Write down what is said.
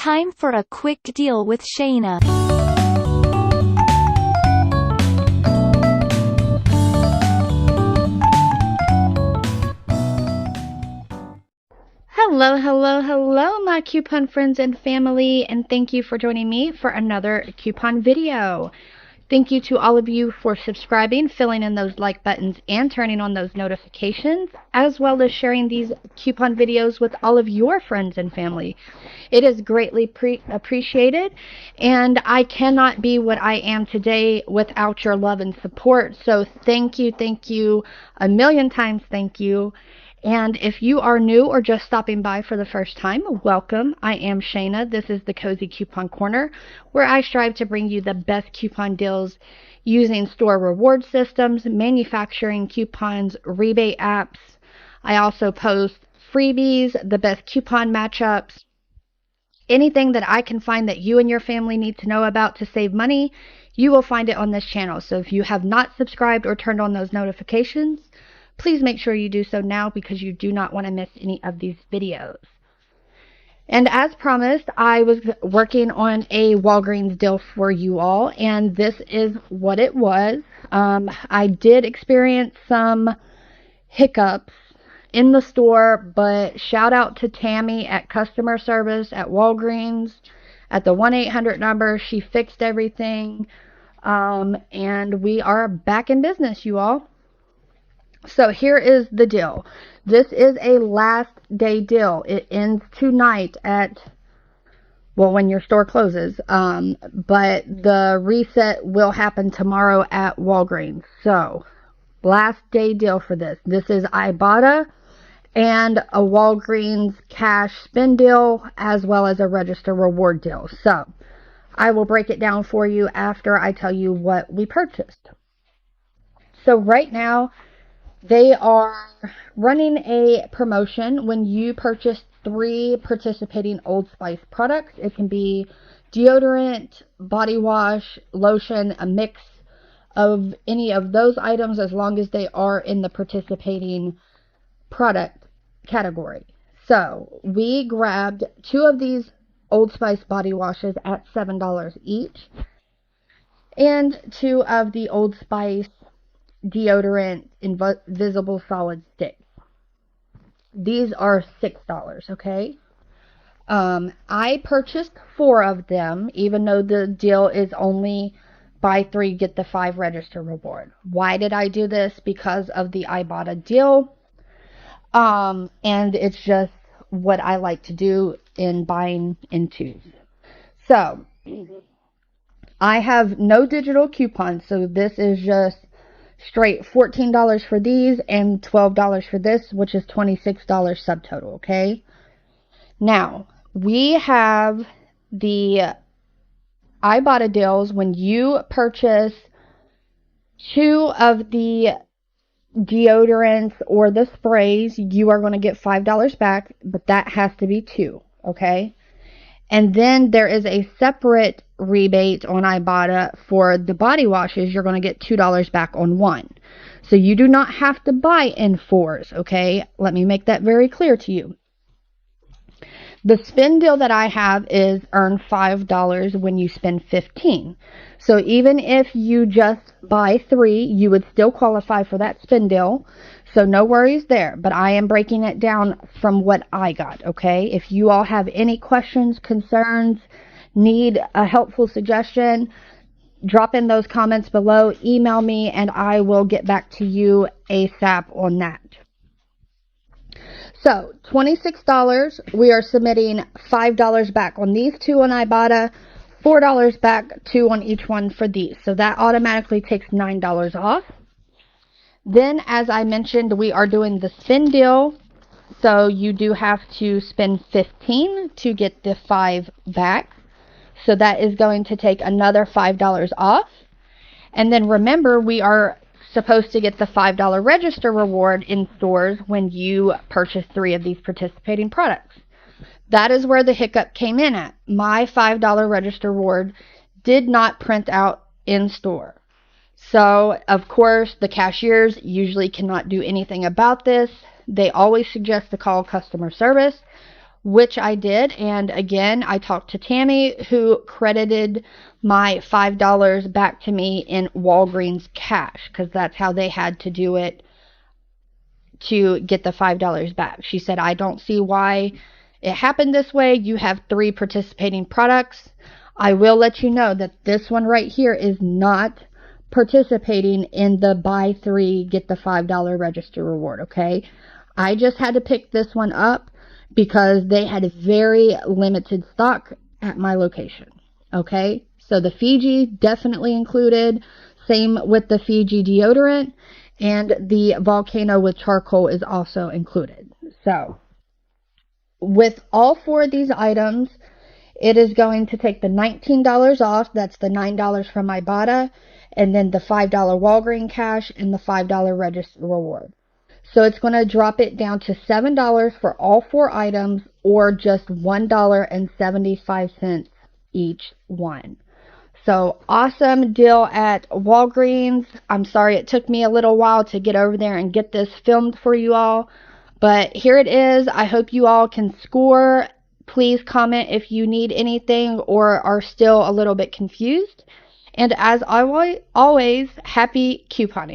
Time for a quick deal with Shayna. Hello, hello, hello, my coupon friends and family, and thank you for joining me for another coupon video. Thank you to all of you for subscribing, filling in those like buttons, and turning on those notifications, as well as sharing these coupon videos with all of your friends and family. It is greatly appreciated, and I cannot be what I am today without your love and support. So thank you, a million times thank you. And if you are new or just stopping by for the first time, welcome. I am Shayna. This is the Cozy Coupon Corner, where I strive to bring you the best coupon deals using store reward systems, manufacturing coupons, rebate apps. I also post freebies, the best coupon matchups, anything that I can find that you and your family need to know about to save money. You will find it on this channel. So if you have not subscribed or turned on those notifications, please make sure you do so now, because you do not want to miss any of these videos. And as promised, I was working on a Walgreens deal for you all, and this is what it was. I did experience some hiccups in the store, but shout out to Tammy at customer service at Walgreens at the 1-800 number. She fixed everything, and we are back in business, you all. So here is the deal. This is a last day deal. It ends tonight at, well, when your store closes. But the reset will happen tomorrow at Walgreens. So, last day deal for this. This is IBOTTA and a Walgreens cash spend deal, as well as a register reward deal. So, I will break it down for you after I tell you what we purchased. So right now, they are running a promotion when you purchase 3 participating Old Spice products. It can be deodorant, body wash, lotion, a mix of any of those items, as long as they are in the participating product category. So we grabbed 2 of these Old Spice body washes at $7 each, and 2 of the Old Spice deodorant invisible solid sticks. These are $6, okay? I purchased 4 of them, even though the deal is only buy 3 get the 5 register reward. Why did I do this? Because of the IBOTTA deal, and it's just what I like to do in buying in 2s. So I have no digital coupons, so this is just straight $14 for these and $12 for this, which is $26 subtotal, okay? Now, we have the IBOTTA deals. When you purchase 2 of the deodorants or the sprays, you are going to get $5 back, but that has to be 2, okay? And then there is a separate rebate on IBOTTA for the body washes. You're going to get $2 back on 1. So you do not have to buy in 4s, okay? Let me make that very clear to you. The spend deal that I have is earn $5 when you spend $15. So even if you just buy 3, you would still qualify for that spend deal. So no worries there, but I am breaking it down from what I got, okay? If you all have any questions, concerns, need a helpful suggestion, drop in those comments below, email me, and I will get back to you ASAP on that. So, $26, we are submitting $5 back on these 2 on IBOTTA, $4 back, 2 on each one for these. So that automatically takes $9 off. Then, as I mentioned, we are doing the spend deal. So you do have to spend $15 to get the 5 back. So that is going to take another $5 off. And then remember, we are supposed to get the $5 register reward in stores when you purchase 3 of these participating products. That is where the hiccup came in at. My $5 register reward did not print out in store. So, of course, the cashiers usually cannot do anything about this. They always suggest to call customer service, which I did. And again, I talked to Tammy, who credited my $5 back to me in Walgreens cash, because that's how they had to do it to get the $5 back. She said, I don't see why it happened this way. You have 3 participating products. I will let you know that this one right here is not participating in the buy 3, get the $5 register reward, okay? I just had to pick this one up because they had very limited stock at my location, okay? So the Fiji definitely included. Same with the Fiji deodorant, and the volcano with charcoal is also included. So with all 4 of these items, it is going to take the $19 off. That's the $9 from IBOTTA, and then the $5 Walgreens cash and the $5 register reward. So it's going to drop it down to $7 for all 4 items, or just $1.75 each one. So awesome deal at Walgreens. I'm sorry it took me a little while to get over there and get this filmed for you all, but here it is. I hope you all can score. Please comment if you need anything or are still a little bit confused. And as always, happy couponing.